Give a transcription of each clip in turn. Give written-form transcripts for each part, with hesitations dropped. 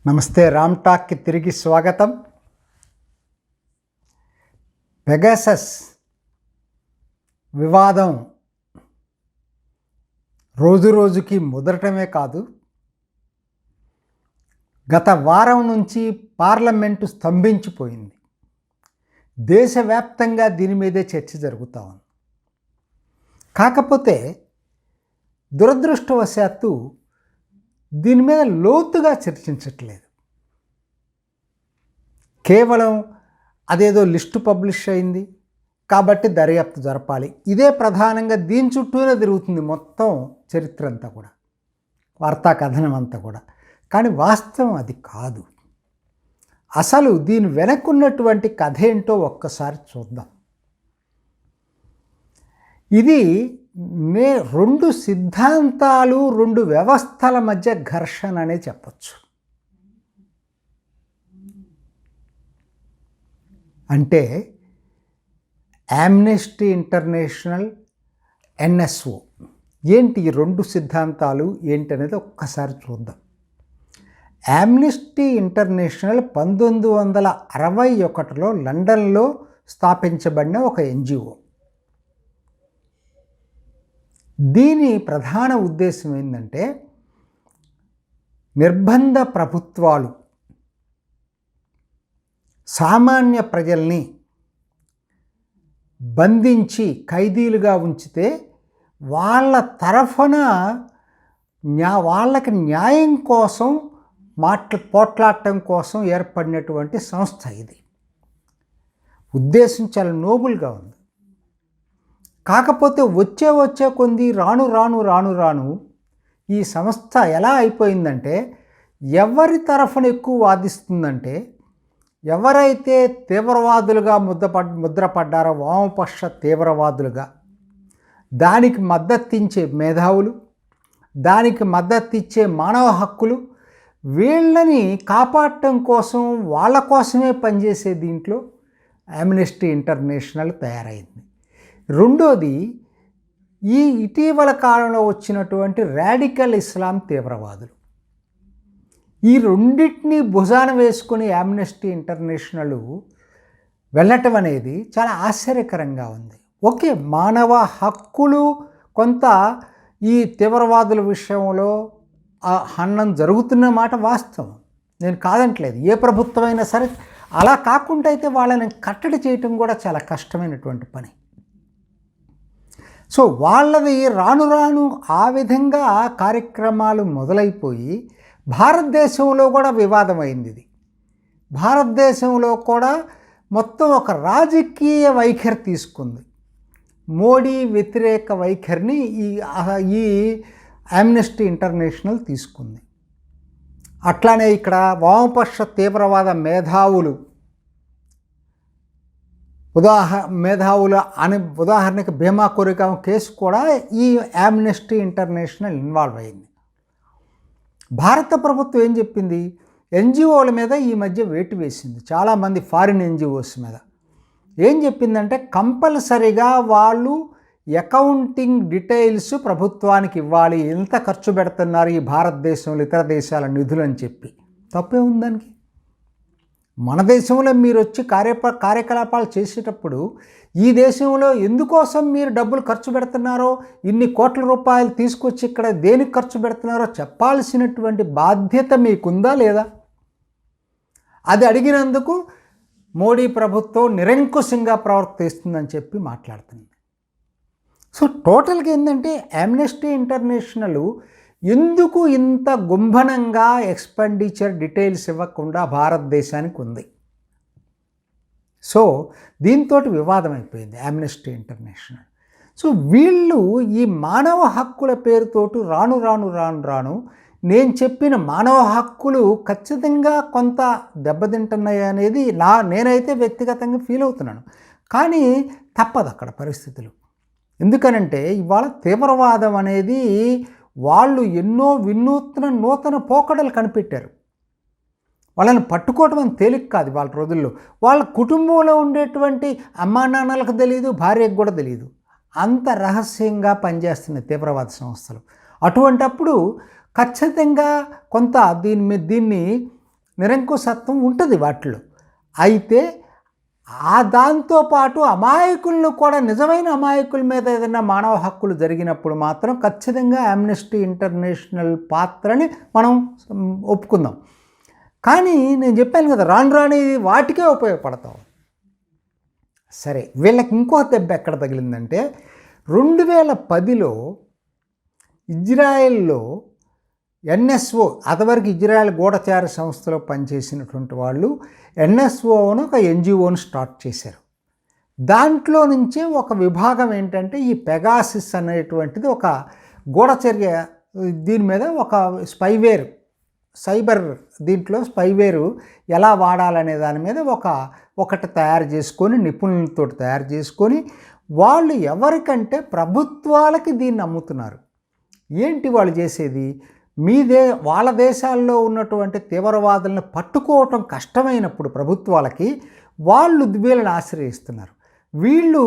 నమస్తే, రామ్ టాక్కి తిరిగి స్వాగతం. పెగాసస్ వివాదం రోజు రోజుకి ముదరటమే కాదు, గత వారం నుంచి పార్లమెంటు స్తంభించిపోయింది. దేశవ్యాప్తంగా దీని మీదే చర్చ జరుగుతూ ఉంది. కాకపోతే దురదృష్టవశాత్తు దీని మీద లోతుగా చర్చించట్లేదు. కేవలం అదేదో లిస్టు పబ్లిష్ అయింది కాబట్టి దర్యాప్తు జరపాలి, ఇదే ప్రధానంగా దీని చుట్టూనే తిరుగుతుంది మొత్తం చరిత్ర అంతా కూడా, వార్తా కథనం అంతా కూడా. కానీ వాస్తవం అది కాదు. అసలు దీని వెనక్కున్నటువంటి కథ ఏంటో ఒక్కసారి చూద్దాం. ఇది రెండు సిద్ధాంతాలు, రెండు వ్యవస్థల మధ్య ఘర్షణ అనే చెప్పచ్చు. అంటే ఆమ్నెస్టీ ఇంటర్నేషనల్, ఎన్ఎస్ఓ ఏంటి, ఈ రెండు సిద్ధాంతాలు ఏంటి అనేది ఒక్కసారి చూద్దాం. ఆమ్నెస్టీ ఇంటర్నేషనల్ 1961లో లండన్లో స్థాపించబడిన ఒక ఎన్జిఓ. దీని ప్రధాన ఉద్దేశం ఏంటంటే, నిర్బంధ ప్రభుత్వాలు సామాన్య ప్రజల్ని బంధించి ఖైదీలుగా ఉంచితే వాళ్ళ తరఫున వాళ్ళకి న్యాయం కోసం పోట్లాడటం కోసం ఏర్పడినటువంటి సంస్థ ఇది. ఉద్దేశం చాలా నోబుల్గా ఉంది. కాకపోతే వచ్చే కొంది రాను ఈ సంస్థ ఎలా అయిపోయిందంటే, ఎవరి తరఫున ఎక్కువ వాదిస్తుందంటే, ఎవరైతే తీవ్రవాదులుగా ముద్రపడ్డారో, వామపక్ష తీవ్రవాదులుగా, దానికి మద్దతిచ్చే మేధావులు, దానికి మద్దతిచ్చే మానవ హక్కులు, వీళ్ళని కాపాడటం కోసం, వాళ్ళ కోసమే పనిచేసే దీంట్లో ఆమ్నెస్టీ ఇంటర్నేషనల్ తయారైంది. రెండోది, ఈ ఇటీవల కాలంలో వచ్చినటువంటి రాడికల్ ఇస్లాం తీవ్రవాదులు. ఈ రెండింటినీ భుజాన వేసుకుని ఆమ్నెస్టీ ఇంటర్నేషనల్ వెళ్ళటం అనేది చాలా ఆశ్చర్యకరంగా ఉంది. ఓకే, మానవ హక్కులు కొంత ఈ తీవ్రవాదుల విషయంలో హననం జరుగుతున్న మాట వాస్తవం, నేను కాదంటలేదు. ఏ ప్రభుత్వమైనా సరే అలా కాకుండా అయితే వాళ్ళని కట్టడి చేయటం కూడా చాలా కష్టమైనటువంటి పని. సో వాళ్ళది రాను ఆ విధంగా కార్యక్రమాలు మొదలైపోయి భారతదేశంలో కూడా వివాదమైంది. ఇది భారతదేశంలో కూడా మొత్తం ఒక రాజకీయ వైఖరి తీసుకుంది. మోడీ వ్యతిరేక వైఖరిని ఈ ఆమ్నెస్టీ ఇంటర్నేషనల్ తీసుకుంది. అట్లానే ఇక్కడ వామపక్ష తీవ్రవాద మేధావులు ఉదాహరణకి భీమా కోరిక కేసు కూడా ఈ ఆమ్నెస్టీ ఇంటర్నేషనల్ ఇన్వాల్వ్ అయింది. భారత ప్రభుత్వం ఏం చెప్పింది, ఎన్జిఓల మీద ఈ మధ్య వేటు వేసింది, చాలామంది ఫారిన్ ఎన్జిఓస్ మీద. ఏం చెప్పిందంటే, కంపల్సరీగా వాళ్ళు అకౌంటింగ్ డీటెయిల్స్ ప్రభుత్వానికి ఇవ్వాలి, ఎంత ఖర్చు పెడుతున్నారు ఈ భారతదేశంలో ఇతర దేశాల నిధులు అని చెప్పి. తప్పే ఉందానికి? మన దేశంలో మీరు వచ్చి కార్యకలాపాలు చేసేటప్పుడు ఈ దేశంలో ఎందుకోసం మీరు డబ్బులు ఖర్చు పెడుతున్నారో, ఇన్ని కోట్ల రూపాయలు తీసుకొచ్చి ఇక్కడ దేనికి ఖర్చు పెడుతున్నారో చెప్పాల్సినటువంటి బాధ్యత మీకుందా లేదా? అది అడిగినందుకు మోడీ ప్రభుత్వం నిరంకుశంగా ప్రవర్తిస్తుందని చెప్పి మాట్లాడుతుంది. సో టోటల్గా ఏంటంటే, ఆమ్నెస్టీ ఇంటర్నేషనల్ ఎందుకు ఇంత గుంభనంగా ఎక్స్పెండిచర్ డీటెయిల్స్ ఇవ్వకుండా భారతదేశానికి ఉంది? సో దీంతో వివాదం అయిపోయింది ఆమ్నెస్టీ ఇంటర్నేషనల్. సో వీళ్ళు ఈ మానవ హక్కుల పేరుతోటి రాను నేను చెప్పిన మానవ హక్కులు ఖచ్చితంగా కొంత దెబ్బతింటున్నాయి అనేది నేనైతే వ్యక్తిగతంగా ఫీల్ అవుతున్నాను. కానీ తప్పదు అక్కడ పరిస్థితులు. ఎందుకనంటే ఇవాళ తీవ్రవాదం అనేది వాళ్ళు ఎన్నో నూతన పోకడలు కనిపెట్టారు. వాళ్ళని పట్టుకోవడం అని తేలిక కాదు వాళ్ళ రోజుల్లో. వాళ్ళ కుటుంబంలో ఉండేటువంటి అమ్మా నాన్నలకు తెలియదు, భార్యకు కూడా తెలియదు. అంత రహస్యంగా పనిచేస్తున్న తీవ్రవాద సంస్థలు. అటువంటప్పుడు ఖచ్చితంగా కొంత దీన్ని నిరంకుశత్వం ఉంటుంది వాటిలో. అయితే దాంతోపాటు అమాయకులను కూడా, నిజమైన అమాయకుల మీద ఏదైనా మానవ హక్కులు జరిగినప్పుడు మాత్రం ఖచ్చితంగా ఆమ్నెస్టీ ఇంటర్నేషనల్ పాత్రని మనం ఒప్పుకుందాం. కానీ నేను చెప్పాను కదా, రాను వాటికే ఉపయోగపడతాం. సరే, వీళ్ళకి ఇంకో దెబ్బ ఎక్కడ తగిలిందంటే 2010లో ఇజ్రాయెల్లో ఎన్ఎస్ఓ, అంతవరకు ఇజ్రాయెల్ గూఢచార సంస్థలో పనిచేసినటువంటి వాళ్ళు ఎన్ఎస్ఓను ఒక ఎన్జిఓను స్టార్ట్ చేశారు. దాంట్లో నుంచే ఒక విభాగం ఏంటంటే ఈ పెగాసిస్ అనేటువంటిది ఒక గూఢచర్య, దీని మీద ఒక స్పైవేర్, సైబర్ దీంట్లో స్పైవేరు ఎలా వాడాలనే దాని మీద ఒకటి తయారు చేసుకొని, నిపుణులతో తయారు చేసుకొని, వాళ్ళు ఎవరికంటే ప్రభుత్వాలకి దీన్ని అమ్ముతున్నారు. ఏంటి వాళ్ళు చేసేది? వాళ్ళ దేశాల్లో ఉన్నటువంటి తీవ్రవాదులను పట్టుకోవటం కష్టమైనప్పుడు ప్రభుత్వాలకి వాళ్ళు వీళ్ళని ఆశ్రయిస్తున్నారు. వీళ్ళు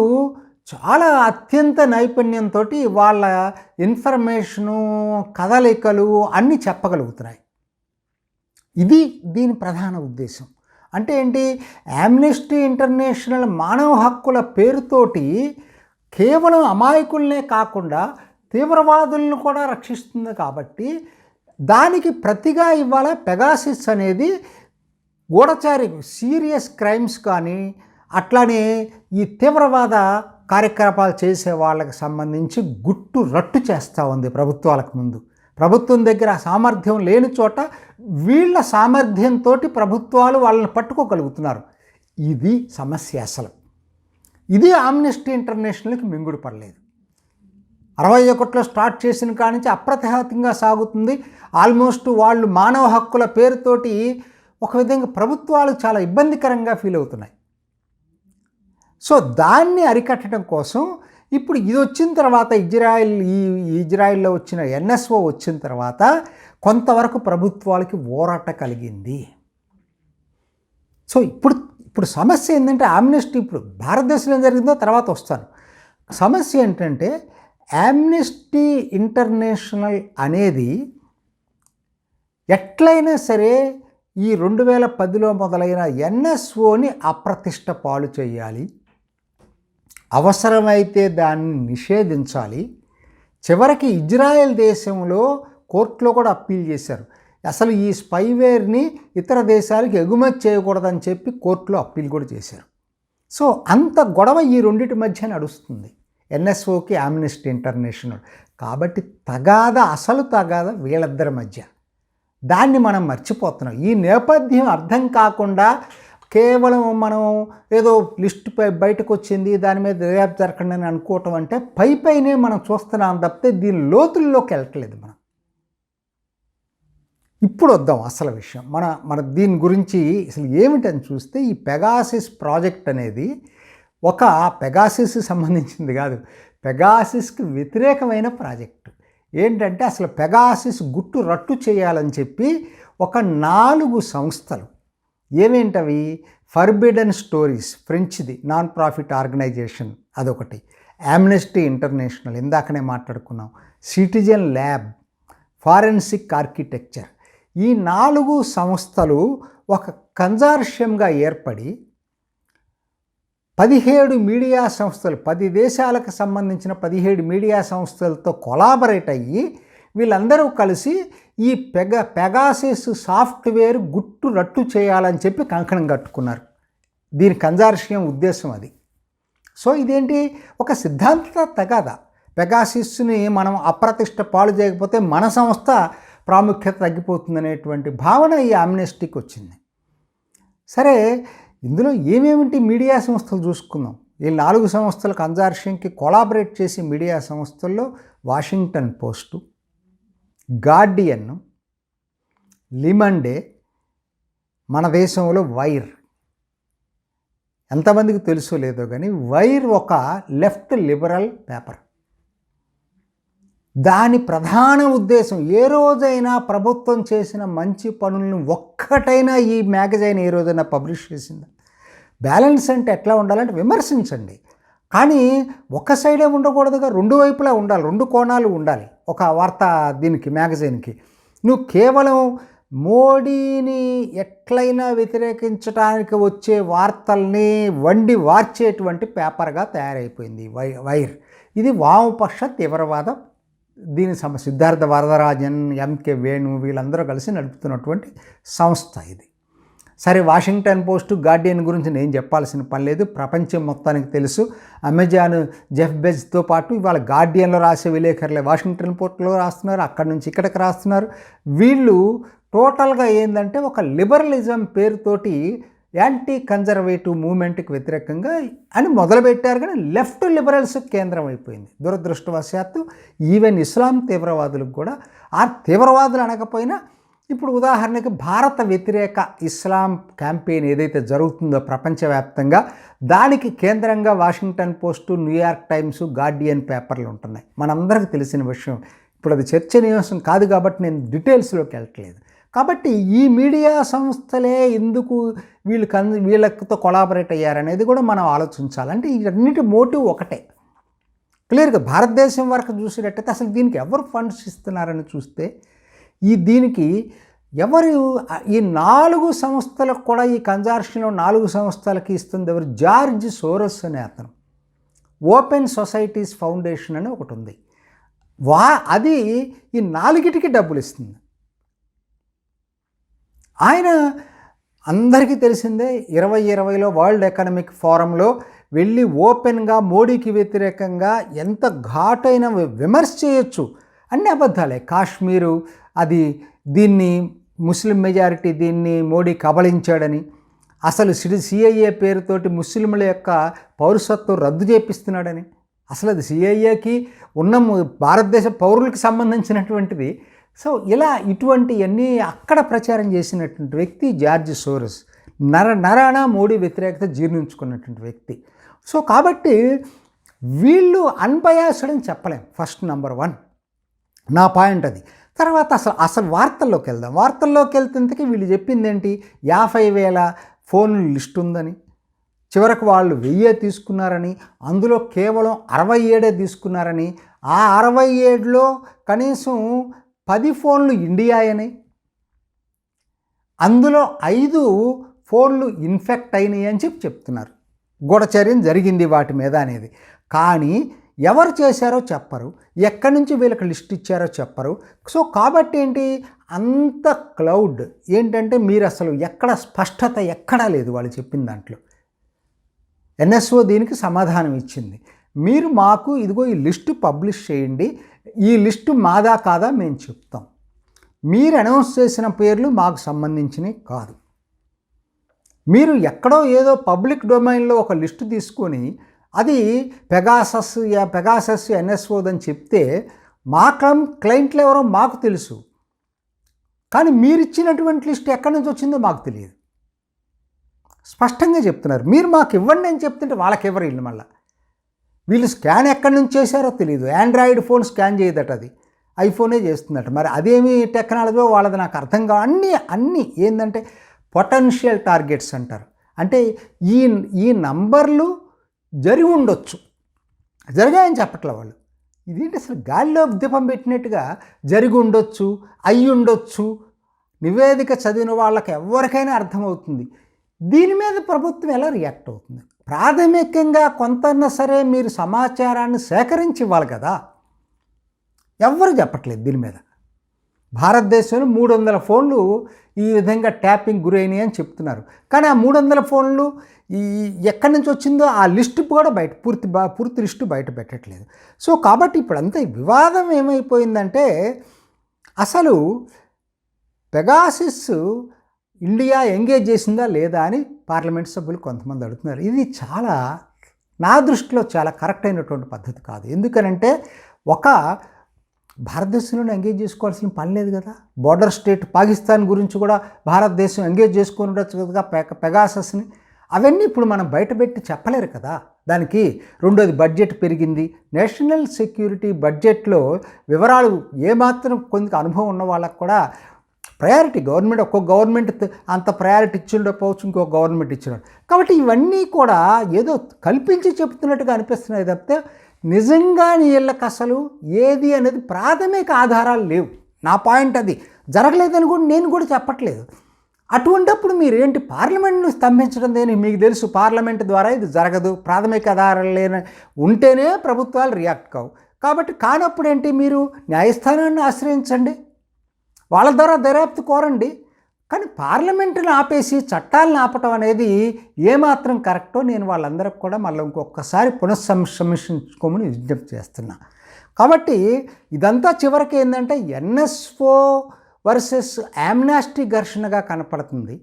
చాలా అత్యంత నైపుణ్యంతో వాళ్ళ ఇన్ఫర్మేషను, కదలికలు అన్నీ చెప్పగలుగుతున్నాయి. ఇది దీని ప్రధాన ఉద్దేశం. అంటే ఏంటి? ఆమ్నెస్టీ ఇంటర్నేషనల్ మానవ హక్కుల పేరుతోటి కేవలం అమాయకులనే కాకుండా తీవ్రవాదులను కూడా రక్షిస్తుంది. కాబట్టి దానికి ప్రతిగా ఇవాళ పెగాసిస్ అనేది గూఢచారి సీరియస్ క్రైమ్స్ కానీ, అట్లానే ఈ తీవ్రవాద కార్యకలాపాలు చేసే వాళ్ళకి సంబంధించి గుట్టు రట్టు చేస్తూ ఉంది ప్రభుత్వాలకు ముందు. ప్రభుత్వం దగ్గర సామర్థ్యం లేని చోట వీళ్ళ సామర్థ్యంతో ప్రభుత్వాలు వాళ్ళని పట్టుకోగలుగుతున్నారు. ఇది సమస్య అసలు. ఇది ఆమ్నెస్టీ ఇంటర్నేషనల్కి మింగుడు పడలేదు. 61లో స్టార్ట్ చేసిన కాడి నుంచి అప్రతిహతంగా సాగుతుంది. ఆల్మోస్ట్ వాళ్ళు మానవ హక్కుల పేరుతోటి ఒక విధంగా ప్రభుత్వాలు చాలా ఇబ్బందికరంగా ఫీల్ అవుతున్నాయి. సో దాన్ని అరికట్టడం కోసం ఇప్పుడు ఇది వచ్చిన తర్వాత ఇజ్రాయిల్లో వచ్చిన ఎన్ఎస్ఓ వచ్చిన తర్వాత కొంతవరకు ప్రభుత్వాలకి ఊరట కలిగింది. సో ఇప్పుడు సమస్య ఏంటంటే ఆమ్నెస్టీ ఇప్పుడు భారతదేశంలో జరిగిందో తర్వాత వస్తాను. సమస్య ఏంటంటే ఆమ్నెస్టీ ఇంటర్నేషనల్ అనేది ఎట్లయినా సరే ఈ 2010లో మొదలైన ఎన్ఎస్ఓని అప్రతిష్ట పాలు చేయాలి, అవసరమైతే దాన్ని నిషేధించాలి. చివరికి ఇజ్రాయెల్ దేశంలో కోర్టులో కూడా అప్పీల్ చేశారు. అసలు ఈ స్పైవేర్ని ఇతర దేశాలకు ఎగుమతి చేయకూడదని చెప్పి కోర్టులో అప్పీల్ కూడా చేశారు. సో అంత గొడవ ఈ రెండింటి మధ్య నడుస్తుంది, ఎన్ఎస్ఓకి ఆమ్నెస్టీ ఇంటర్నేషనల్. కాబట్టి అసలు తగాద వీళ్ళిద్దరి మధ్య. దాన్ని మనం మర్చిపోతున్నాం. ఈ నేపథ్యం అర్థం కాకుండా కేవలం మనం ఏదో లిస్టు బయటకు వచ్చింది, దాని మీద దర్యాప్తు జరగండి అని అనుకోవటం అంటే పైనే మనం చూస్తున్నాం తప్పితే దీని లోతుల్లోకి వెళ్ళట్లేదు మనం. ఇప్పుడు వద్దాం అసలు విషయం. మన దీని గురించి అసలు ఏమిటని చూస్తే ఈ పెగాసిస్ ప్రాజెక్ట్ అనేది ఒక పెగాసిస్ సంబంధించింది కాదు, పెగాసిస్కి వ్యతిరేకమైన ప్రాజెక్టు. ఏంటంటే అసలు పెగాసిస్ గుట్టు రట్టు చేయాలని చెప్పి ఒక 4 సంస్థలు, ఏమేంటవి? ఫర్బిడన్ స్టోరీస్, ఫ్రెంచ్ది నాన్ ప్రాఫిట్ ఆర్గనైజేషన్ అదొకటి, ఆమ్నెస్టీ ఇంటర్నేషనల్ ఇందాకనే మాట్లాడుకున్నాం, సిటిజన్ ల్యాబ్, ఫారెన్సిక్ ఆర్కిటెక్చర్. ఈ 4 సంస్థలు ఒక కన్సార్షియంగా ఏర్పడి 17 మీడియా సంస్థలు, 10 దేశాలకు సంబంధించిన 17 మీడియా సంస్థలతో కొలాబరేట్ అయ్యి వీళ్ళందరూ కలిసి ఈ పెగాసిస్ సాఫ్ట్వేర్ గుట్టు రట్టు చేయాలని చెప్పి కంకణం కట్టుకున్నారు. దీని కన్సార్షియం ఉద్దేశం అది. సో ఇదేంటి? ఒక సిద్ధాంత తగాదా. పెగాసిస్ని మనం అప్రతిష్ట పాలు చేయకపోతే మన సంస్థ ప్రాముఖ్యత తగ్గిపోతుందనేటువంటి భావన ఈ ఆమ్నెస్టీకి వచ్చింది. సరే, ఇందులో ఏమేమిటి మీడియా సంస్థలు చూసుకుందాం. ఈ 4 సంస్థల కన్సార్షియంకి కొలాబరేట్ చేసి మీడియా సంస్థల్లో వాషింగ్టన్ పోస్టు, గార్డియన్, లిమండే, మన దేశంలో వైర్. ఎంతమందికి తెలుసో లేదో కానీ వైర్ ఒక లెఫ్ట్ లిబరల్ పేపర్. దాని ప్రధాన ఉద్దేశం, ఏ రోజైనా ప్రభుత్వం చేసిన మంచి పనులను ఒక్కటైనా ఈ మ్యాగజైన్ ఏ రోజైనా పబ్లిష్ చేసిందా? బ్యాలెన్స్ అంటే ఎట్లా ఉండాలంటే విమర్శించండి, కానీ ఒక సైడే ఉండకూడదుగా, 2 వైపులా ఉండాలి, 2 కోణాలు ఉండాలి ఒక వార్త దీనికి, మ్యాగజైన్కి. నువ్వు కేవలం మోడీని ఎట్లయినా వ్యతిరేకించడానికి వచ్చే వార్తల్ని వండి వార్చేటువంటి పేపర్గా తయారైపోయింది వైర్. ఇది వామపక్ష తీవ్రవాద దీని సిద్ధార్థ వరదరాజన్, ఎంకే వేణు వీళ్ళందరూ కలిసి నడుపుతున్నటువంటి సంస్థ ఇది. సరే, వాషింగ్టన్ పోస్ట్, గార్డియన్ గురించి నేను చెప్పాల్సిన పని లేదు, ప్రపంచం మొత్తానికి తెలుసు. అమెజాన్ జెఫ్ బెజ్తో పాటు ఇవాళ గార్డియన్లో రాసే విలేకరులే వాషింగ్టన్ పోస్ట్లో రాస్తున్నారు, అక్కడి నుంచి ఇక్కడికి రాస్తున్నారు. వీళ్ళు టోటల్గా ఏంటంటే ఒక లిబరలిజం పేరుతోటి యాంటీ కన్జర్వేటివ్ మూమెంట్కి వ్యతిరేకంగా అని మొదలుపెట్టారు, కానీ లెఫ్ట్ లిబరల్స్ కేంద్రం అయిపోయింది. దురదృష్టవశాత్తు ఈవెన్ ఇస్లాం తీవ్రవాదులకు కూడా, ఆ తీవ్రవాదులు అనకపోయినా ఇప్పుడు ఉదాహరణకి భారత వ్యతిరేక ఇస్లాం క్యాంపెయిన్ ఏదైతే జరుగుతుందో ప్రపంచవ్యాప్తంగా, దానికి కేంద్రంగా Washington post, New York times, Guardian పేపర్లు ఉంటున్నాయి. మనందరికీ తెలిసిన విషయం. ఇప్పుడు అది చర్చనీయాంశం కాదు కాబట్టి నేను డీటెయిల్స్లోకి వెళ్ళట్లేదు. కాబట్టి ఈ మీడియా సంస్థలే ఎందుకు వీళ్ళతో కొలాబరేట్ అయ్యారనేది కూడా మనం ఆలోచించాలి. అంటే ఇవన్నిటి మోటివ్ ఒకటే. క్లియర్గా భారతదేశం వరకు చూసేటట్టయితే అసలు దీనికి ఎవరు ఫండ్స్ ఇస్తున్నారని చూస్తే, దీనికి ఎవరు ఈ 4 సంస్థలకు కూడా, ఈ కన్జార్షన్లో 4 సంస్థలకి ఇస్తుంది ఎవరు? జార్జ్ సోరస్ అనే అతను. ఓపెన్ సొసైటీస్ ఫౌండేషన్ అని ఒకటి ఉంది. అది ఈ 4టికి డబ్బులు ఇస్తుంది. ఆయన అందరికీ తెలిసిందే, 2020లో వరల్డ్ ఎకనామిక్ ఫోరంలో వెళ్ళి ఓపెన్గా మోడీకి వ్యతిరేకంగా ఎంత ఘాటైన విమర్శ చేయొచ్చు. అన్ని అబద్ధాలే. కాశ్మీరు అది దీన్ని ముస్లిం మెజారిటీ దీన్ని మోడీ కబళించాడని, అసలు సిఐఏ పేరుతోటి ముస్లింల యొక్క పౌరసత్వం రద్దు చేపిస్తున్నాడని, అసలు అది సిఐఏకి ఉన్న భారతదేశ పౌరులకు సంబంధించినటువంటిది. సో ఇలా ఇటువంటివన్నీ అక్కడ ప్రచారం చేసినటువంటి వ్యక్తి జార్జ్ సోరస్. నరానా మోడీ వ్యతిరేకత జీర్ణించుకున్నటువంటి వ్యక్తి. సో కాబట్టి వీళ్ళు అన్బయాస్డ్ అని చెప్పలేం. ఫస్ట్ నంబర్ 1 నా పాయింట్ అది. తర్వాత అసలు వార్తల్లోకి వెళ్దాం. వార్తల్లోకి వెళ్తే వీళ్ళు చెప్పింది ఏంటి? 50,000 ఫోన్లు లిస్ట్ ఉందని, చివరకు వాళ్ళు 1000 తీసుకున్నారని, అందులో కేవలం 67 తీసుకున్నారని, ఆ 67లో కనీసం 10 ఫోన్లు ఇండియా అని, అందులో 5 ఫోన్లు ఇన్ఫెక్ట్ అయినాయి అని చెప్తున్నారు. గూఢచర్యం జరిగింది వాటి మీద అనేది. కానీ ఎవరు చేశారో చెప్పరు, ఎక్కడి నుంచి వీళ్ళకి లిస్ట్ ఇచ్చారో చెప్పరు. సో కాబట్టి ఏంటి, అంత క్లౌడ్ ఏంటంటే మీరు అసలు ఎక్కడ స్పష్టత ఎక్కడా లేదు వాళ్ళు చెప్పిన దాంట్లో. ఎన్ఎస్ఓ దీనికి సమాధానం ఇచ్చింది. మీరు మాకు ఇదిగో ఈ లిస్టు పబ్లిష్ చేయండి, ఈ లిస్టు మాదా కాదా మేము చెప్తాం, మీరు అనౌన్స్ చేసిన పేర్లు మాకు సంబంధించినవి కాదు. మీరు ఎక్కడో ఏదో పబ్లిక్ డొమైన్లో ఒక లిస్టు తీసుకొని అది పెగాసస్ ఎన్ఎస్ఓదని చెప్తే మా క్లయింట్లు ఎవరో మాకు తెలుసు, కానీ మీరు ఇచ్చినటువంటి లిస్ట్ ఎక్కడి నుంచి వచ్చిందో మాకు తెలియదు. స్పష్టంగా చెప్తున్నారు. మీరు మాకు ఇవ్వండి అని చెప్తుంటే వాళ్ళకెవరు వీళ్ళు మళ్ళీ వీళ్ళు స్కాన్ ఎక్కడి నుంచి చేశారో తెలియదు. ఆండ్రాయిడ్ ఫోన్ స్కాన్ చేయదట, అది ఐఫోనే చేస్తుందట. మరి అదేమి టెక్నాలజీ వాళ్ళది నాకు అర్థం కావు. అన్నీ ఏంటంటే పొటెన్షియల్ టార్గెట్స్ అంటారు. అంటే ఈ నంబర్లు జరిగి ఉండొచ్చు, జరిగాయని చెప్పట్లే వాళ్ళు. ఇదేంటి అసలు గాలిలో దీపం పెట్టినట్టుగా జరిగి ఉండొచ్చు, అయి ఉండొచ్చు. నివేదిక చదివిన వాళ్ళకి ఎవరికైనా అర్థమవుతుంది. దీని మీద ప్రభుత్వం ఎలా రియాక్ట్ అవుతుంది? ప్రాథమికంగా కొంతన్నా సరే మీరు సమాచారాన్ని సేకరించి ఇవ్వాలి కదా. ఎవ్వరు చెప్పట్లేదు దీని మీద. భారతదేశంలో 300 ఫోన్లు ఈ విధంగా ట్యాపింగ్ గురైనాయి అని చెప్తున్నారు. కానీ ఆ 300 ఫోన్లు ఎక్కడి నుంచి వచ్చిందో ఆ లిస్టు కూడా పూర్తి లిస్టు బయట పెట్టట్లేదు. సో కాబట్టి ఇప్పుడంతా వివాదం ఏమైపోయిందంటే, అసలు పెగాసిస్ ఇండియా ఎంగేజ్ చేసిందా లేదా అని పార్లమెంట్ సభ్యులు కొంతమంది అడుగుతున్నారు. ఇది నా దృష్టిలో చాలా కరెక్ట్ అయినటువంటి పద్ధతి కాదు. ఎందుకనంటే భారతదేశంలోనే ఎంగేజ్ చేసుకోవాల్సిన పని లేదు కదా. బోర్డర్ స్టేట్ పాకిస్తాన్ గురించి కూడా భారతదేశం ఎంగేజ్ చేసుకొని ఉండొచ్చు కదా పెగాసస్ని. అవన్నీ ఇప్పుడు మనం బయటపెట్టి చెప్పలేరు కదా. దానికి రెండోది బడ్జెట్ పెరిగింది. నేషనల్ సెక్యూరిటీ బడ్జెట్లో వివరాలు ఏమాత్రం కొంత అనుభవం ఉన్న వాళ్ళకు కూడా ప్రయారిటీ ఒక్కొక్క గవర్నమెంట్ అంత ప్రయారిటీ ఇచ్చిండకపోవచ్చు, ఇంకొక గవర్నమెంట్ ఇచ్చినాడు. కాబట్టి ఇవన్నీ కూడా ఏదో కల్పించి చెప్తున్నట్టుగా అనిపిస్తున్నాయి తప్పితే నిజంగా వీళ్ళకి అసలు ఏది అనేది ప్రాథమిక ఆధారాలు లేవు. నా పాయింట్ అది. జరగలేదని కూడా నేను కూడా చెప్పట్లేదు. అటువంటప్పుడు మీరేంటి పార్లమెంట్ను స్తంభించడం దేని? మీకు తెలుసు పార్లమెంట్ ద్వారా ఇది జరగదు, ప్రాథమిక ఆధారాలు లేని ఉంటేనే ప్రభుత్వాలు రియాక్ట్ కావు. కాబట్టి కానప్పుడు ఏంటి, మీరు న్యాయస్థానాన్ని ఆశ్రయించండి, వాళ్ళ ద్వారా దర్యాప్తు కోరండి. కానీ పార్లమెంటుని ఆపేసి చట్టాలను ఆపటం అనేది ఏమాత్రం కరెక్టో నేను వాళ్ళందరికీ కూడా మళ్ళీ ఇంకొకసారి పునఃసమీక్షించుకోమని విజ్ఞప్తి చేస్తున్నా. కాబట్టి ఇదంతా చివరికి ఏంటంటే ఎన్ఎస్ఓ వర్సెస్ యామ్నాస్టీ ఘర్షణగా కనపడుతుంది.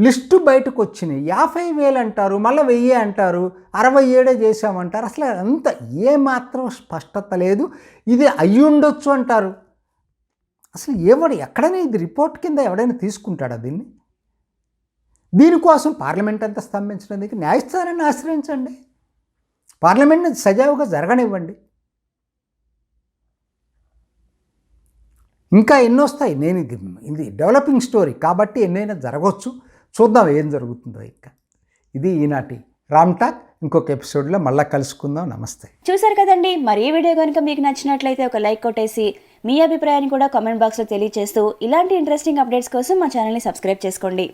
లిస్టు బయటకు వచ్చినాయి, 50,000 అంటారు, మళ్ళీ 1000 అంటారు, 67 చేశామంటారు. అసలు అంత ఏమాత్రం స్పష్టత లేదు. ఇది అయ్యుండొచ్చు అంటారు. అసలు ఎక్కడైనా ఇది రిపోర్ట్ కింద ఎవడైనా తీసుకుంటాడా దీన్ని? దీనికోసం పార్లమెంట్ అంతా స్తంభించడానికి న్యాయస్థానాన్ని ఆశ్రయించండి, పార్లమెంట్ని సజావుగా జరగనివ్వండి. ఇంకా ఎన్నో వస్తాయి. ఇది డెవలపింగ్ స్టోరీ కాబట్టి ఎన్నైనా జరగవచ్చు. చూద్దాం ఏం జరుగుతుందో. ఇంకా ఇది ఈనాటి రామ్ టాక్. ఇంకొక ఎపిసోడ్లో మళ్ళీ కలుసుకుందాం. నమస్తే. చూసారు కదండి, మరి ఈ వీడియో కనుక మీకు నచ్చినట్లయితే ఒక లైక్ కొట్టేసి మీ అభిప్రాయాన్ని కూడా కామెంట్ బాక్స్లో తెలియజేస్తూ ఇలాంటి ఇంట్రెస్టింగ్ అప్డేట్స్ కోసం మా ఛానల్ని సబ్స్క్రైబ్ చేసుకోండి.